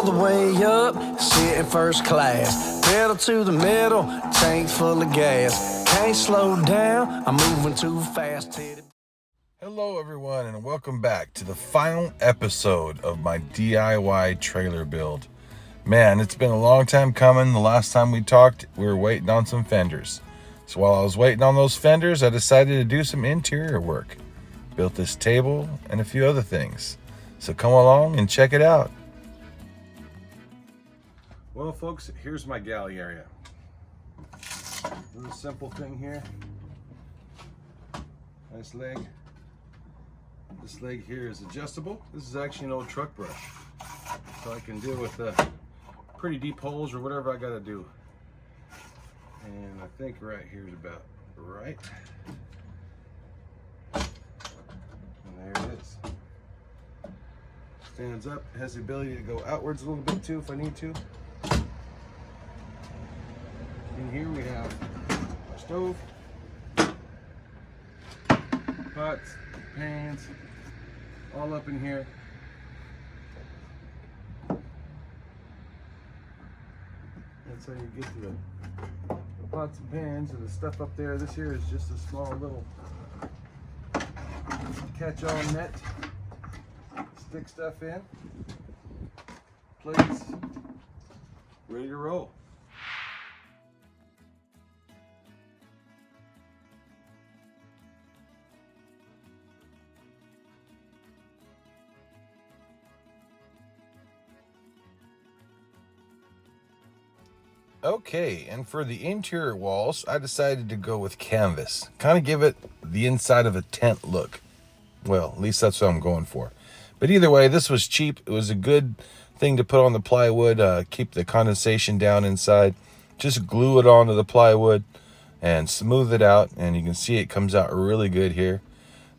all the way up, sitting first class. Pedal to the metal, tank full of gas. Can't slow down, I'm moving too fast. Hello everyone, and welcome back to the final episode of my DIY trailer build. Man, it's been a long time coming. The last time we talked, we were waiting on some fenders. So while I was waiting on those fenders, I decided to do some interior work. Built this table and a few other things. So come along and check it out. Well folks, here's my galley area. Little simple thing here. Nice leg. This leg here is adjustable. This is actually an old truck brush. So I can deal with pretty deep holes or whatever I gotta do. And I think right here is about right. And there it is. Stands up, has the ability to go outwards a little bit too if I need to. In here we have our stove, pots, pans, all up in here. That's how you get to the pots and pans and the stuff up there. This here is just a small little catch-all net. Stick stuff in. Plates. Ready to roll. Okay, and for the interior walls, I decided to go with canvas. Kind of give it the inside of a tent look. Well, at least that's what I'm going for. But either way, this was cheap. It was a good thing to put on the plywood, keep the condensation down inside. Just glue it onto the plywood and smooth it out, and you can see it comes out really good here.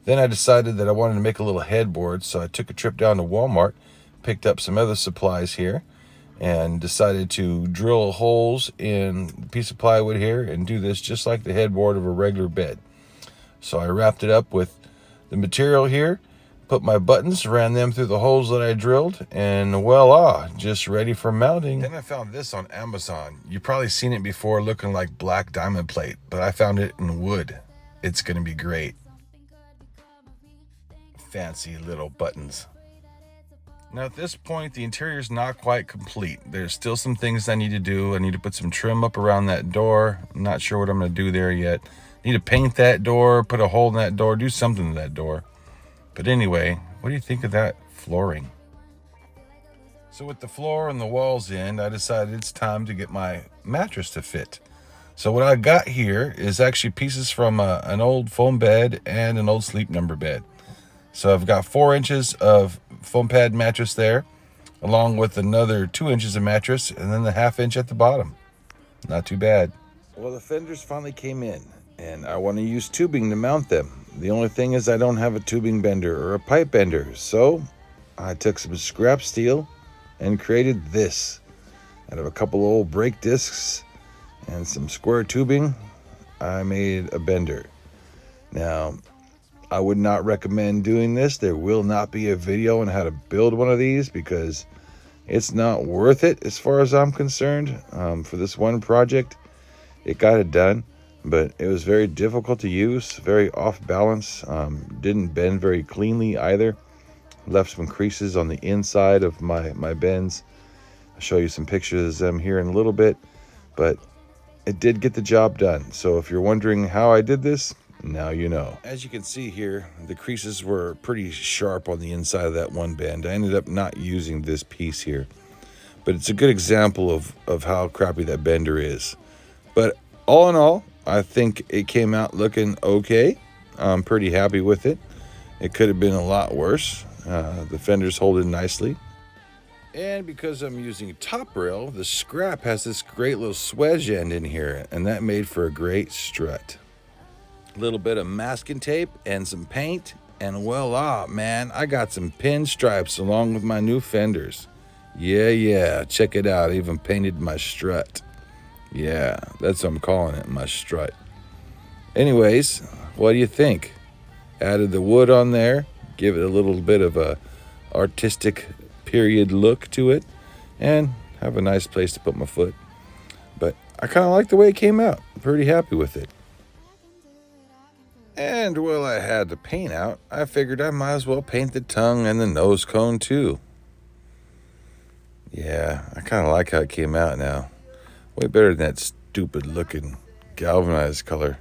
Then I decided that I wanted to make a little headboard, so I took a trip down to Walmart, picked up some other supplies here, and decided to drill holes in a piece of plywood here and do this just like the headboard of a regular bed. So I wrapped it up with the material here, put my buttons, ran them through the holes that I drilled, and voila, just ready for mounting. Then I found this on Amazon. You've probably seen it before looking like black diamond plate, but I found it in wood. It's gonna be great. Fancy little buttons. Now at this point, the interior is not quite complete. There's still some things I need to do. I need to put some trim up around that door. I'm not sure what I'm going to do there yet. Need to paint that door, put a hole in that door, do something to that door. But anyway, what do you think of that flooring? So with the floor and the walls in, I decided it's time to get my mattress to fit. So what I got here is actually pieces from an old foam bed and an old Sleep Number bed. So I've got 4 inches of foam pad mattress there, along with another 2 inches of mattress, and then the 1/2 inch at the bottom. Not too bad. Well, the fenders finally came in, and I want to use tubing to mount them. The only thing is I don't have a tubing bender or a pipe bender, so I took some scrap steel and created this. Out of a couple old brake discs and some square tubing, I made a bender. Now, I would not recommend doing this. There will not be a video on how to build one of these because it's not worth it as far as I'm concerned. For this one project, it got it done, but it was very difficult to use, very off balance, didn't bend very cleanly either. Left some creases on the inside of my bends. I'll show you some pictures of them here in a little bit, but it did get the job done. So if you're wondering how I did this, now you know. As you can see here, the creases were pretty sharp on the inside of that one bend. I ended up not using this piece here, but it's a good example of how crappy that bender is. But all in all, I think it came out looking okay. I'm pretty happy with it. It could have been a lot worse. The fender's holding nicely. And because I'm using top rail, the scrap has this great little swedge end in here, and that made for a great strut. A little bit of masking tape and some paint, and voila, man, I got some pinstripes along with my new fenders. Yeah, check it out. I even painted my strut. Yeah, that's what I'm calling it, my strut. Anyways, what do you think? Added the wood on there, give it a little bit of a artistic period look to it, and have a nice place to put my foot. But I kind of like the way it came out. I'm pretty happy with it. And while I had the paint out, I figured I might as well paint the tongue and the nose cone too. Yeah, I kind of like how it came out now. Way better than that stupid looking galvanized color.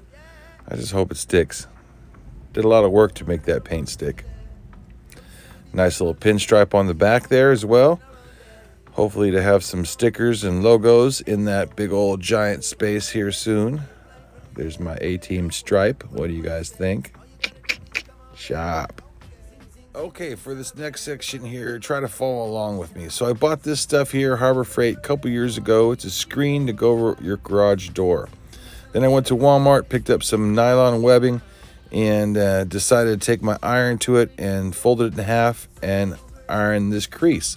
I just hope it sticks. Did a lot of work to make that paint stick. Nice little pinstripe on the back there as well. Hopefully to have some stickers and logos in that big old giant space here soon. There's my A-Team stripe. What do you guys think? Shop. Okay, for this next section here, try to follow along with me. So I bought this stuff here, Harbor Freight, a couple years ago. It's a screen to go over your garage door. Then I went to Walmart, picked up some nylon webbing, and decided to take my iron to it and fold it in half and iron this crease.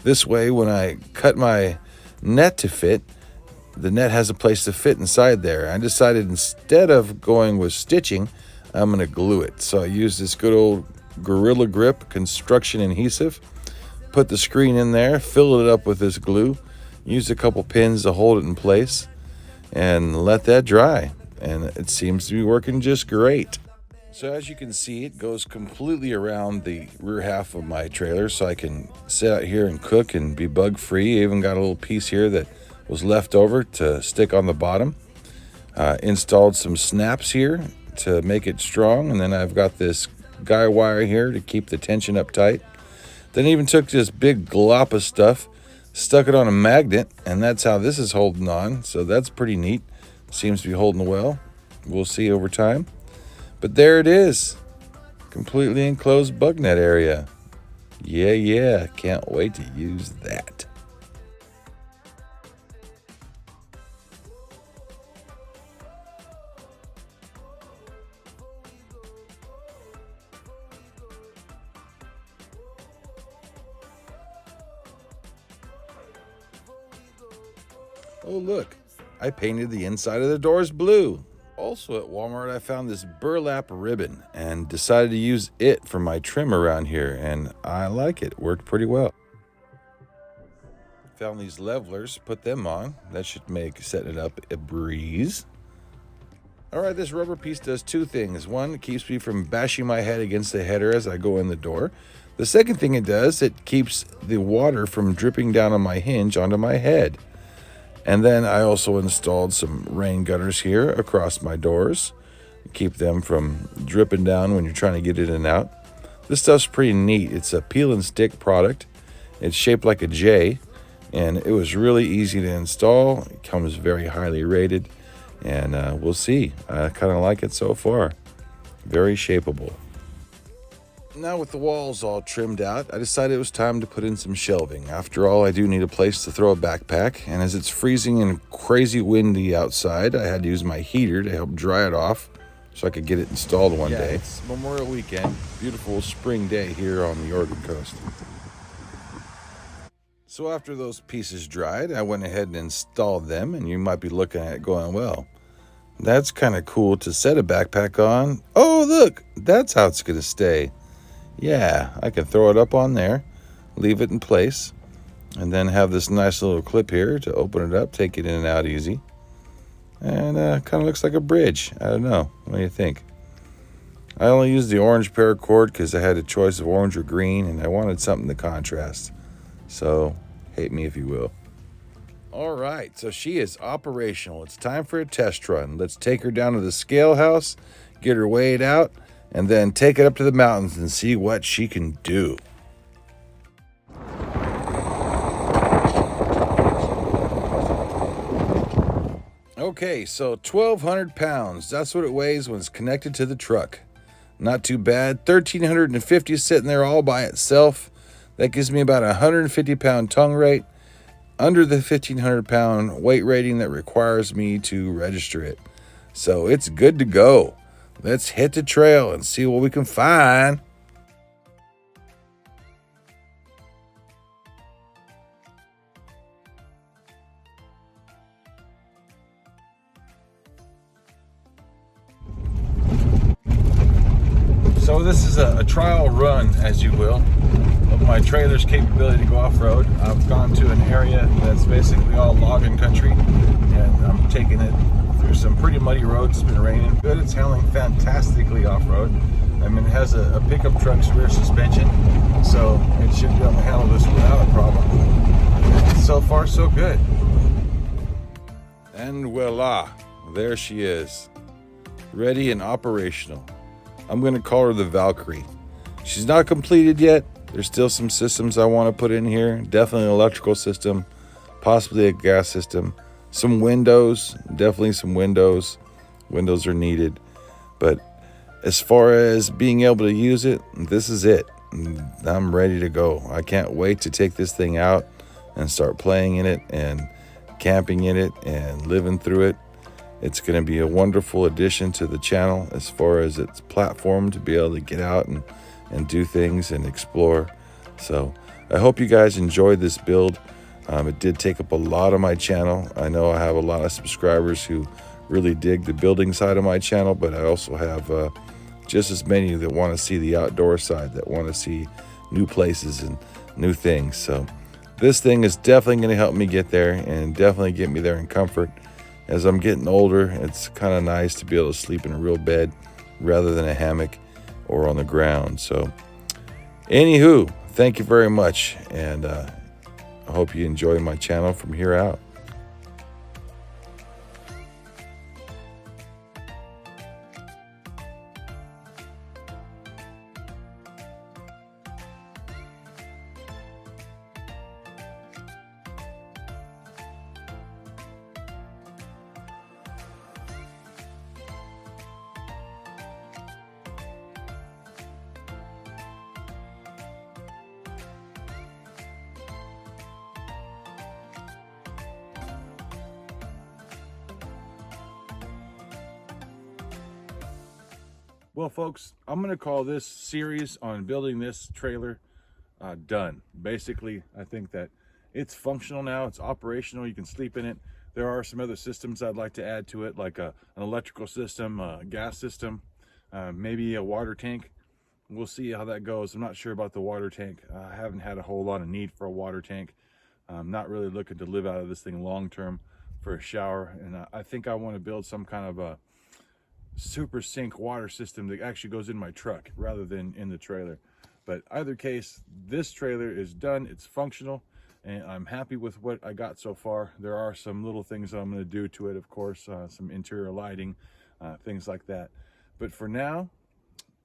This way, when I cut my net to fit, the net has a place to fit inside there. I decided instead of going with stitching, I'm going to glue it. So I used this good old Gorilla Grip construction adhesive, put the screen in there, filled it up with this glue, used a couple pins to hold it in place, and let that dry. And it seems to be working just great. So as you can see, it goes completely around the rear half of my trailer, so I can sit out here and cook and be bug free. I even got a little piece here that was left over to stick on the bottom. Installed some snaps here to make it strong, and then I've got this guy wire here to keep the tension up tight. Then even took this big glop of stuff, stuck it on a magnet, and that's how this is holding on. So that's pretty neat. Seems to be holding well. We'll see over time. But there it is. Completely enclosed bug net area. Yeah. Can't wait to use that. Oh look, I painted the inside of the doors blue. Also at Walmart, I found this burlap ribbon and decided to use it for my trim around here, and I like it. Worked pretty well. Found these levelers, put them on. That should make setting it up a breeze. All right, this rubber piece does two things. One, it keeps me from bashing my head against the header as I go in the door. The second thing it does, it keeps the water from dripping down on my hinge onto my head. And then I also installed some rain gutters here across my doors. Keep them from dripping down when you're trying to get in and out. This stuff's pretty neat. It's a peel and stick product. It's shaped like a J, and it was really easy to install. It comes very highly rated, and we'll see. I kind of like it so far. Very shapeable. Now with the walls all trimmed out, I decided it was time to put in some shelving. After all, I do need a place to throw a backpack, and as it's freezing and crazy windy outside, I had to use my heater to help dry it off so I could get it installed one day. It's Memorial Weekend, beautiful spring day here on the Oregon coast. So after those pieces dried, I went ahead and installed them, and you might be looking at it going, well, that's kind of cool to set a backpack on. Oh, look, that's how it's going to stay. Yeah, I can throw it up on there, leave it in place, and then have this nice little clip here to open it up, take it in and out easy. And kind of looks like a bridge. I don't know. What do you think? I only used the orange paracord because I had a choice of orange or green, and I wanted something to contrast. So, hate me if you will. All right, so she is operational. It's time for a test run. Let's take her down to the scale house, get her weighed out, and then take it up to the mountains and see what she can do. Okay, so 1,200 pounds. That's what it weighs when it's connected to the truck. Not too bad. 1,350 sitting there all by itself. That gives me about a 150-pound tongue rate, under the 1,500-pound weight rating that requires me to register it. So it's good to go. Let's hit the trail and see what we can find. So this is a trial run, as you will. of my trailer's capability to go off-road. I've gone to an area that's basically all logging country, and I'm taking it through some pretty muddy roads. It's been raining good. It's handling fantastically off-road. I mean, it has a pickup truck's rear suspension, so it should be able to handle this without a problem. And so far, so good. And voila, there she is, ready and operational. I'm going to call her the Valkyrie. She's not completed yet. There's still some systems I want to put in here. Definitely an electrical system, possibly a gas system. Some windows, definitely some windows. Windows are needed. But as far as being able to use it, this is it. I'm ready to go. I can't wait to take this thing out and start playing in it and camping in it and living through it. It's going to be a wonderful addition to the channel as far as its platform to be able to get out and do things and explore. So I hope you guys enjoyed this build. It did take up a lot of my channel. I know I have a lot of subscribers who really dig the building side of my channel, but I also have just as many that want to see the outdoor side, that want to see new places and new things. So this thing is definitely going to help me get there and definitely get me there in comfort. As I'm getting older, it's kind of nice to be able to sleep in a real bed rather than a hammock or on the ground. So anywho, thank you very much, and I hope you enjoy my channel from here out. Well, folks, I'm going to call this series on building this trailer done. Basically, I think that it's functional now. It's operational. You can sleep in it. There are some other systems I'd like to add to it, like an electrical system, a gas system, maybe a water tank. We'll see how that goes. I'm not sure about the water tank. I haven't had a whole lot of need for a water tank. I'm not really looking to live out of this thing long term for a shower. And I think I want to build some kind of a super sink water system that actually goes in my truck rather than in the trailer. But either case, this trailer is done. It's functional, and I'm happy with what I got so far. There are some little things I'm going to do to it, of course, some interior lighting, things like that. But for now,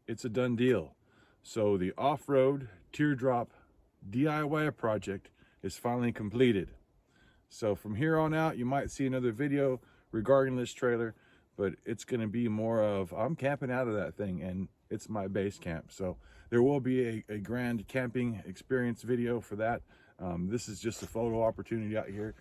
it's a done deal. So the off-road Teardrop DIY project is finally completed. So from here on out, you might see another video regarding this trailer, but it's going to be more of I'm camping out of that thing, and it's my base camp. So there will be a grand camping experience video for that. This is just a photo opportunity out here.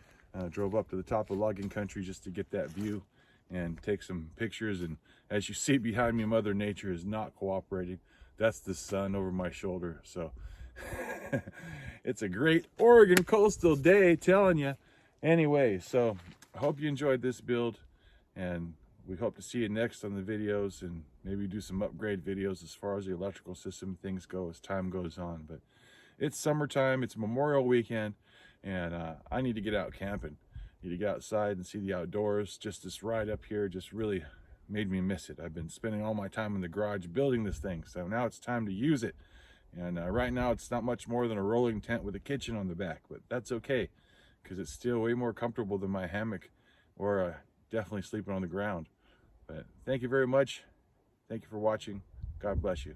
Drove up to the top of logging country just to get that view and take some pictures. And as you see behind me, Mother Nature is not cooperating. That's the sun over my shoulder. So it's a great Oregon coastal day, telling you. Anyway, so I hope you enjoyed this build, and we hope to see you next on the videos, and maybe do some upgrade videos as far as the electrical system things go as time goes on. But it's summertime, it's Memorial Weekend, and I need to get out camping. I need to get outside and see the outdoors. Just this ride up here just really made me miss it. I've been spending all my time in the garage building this thing, so now it's time to use it. And right now it's not much more than a rolling tent with a kitchen on the back, but that's okay, because it's still way more comfortable than my hammock, or definitely sleeping on the ground. But thank you very much. Thank you for watching. God bless you.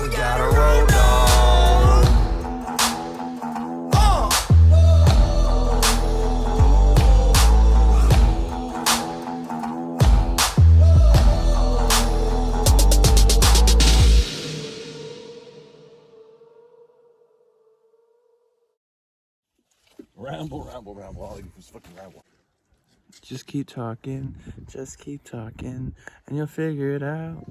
We gotta roll, dog. Ramble. All you do is fucking ramble. Just keep talking, and you'll figure it out.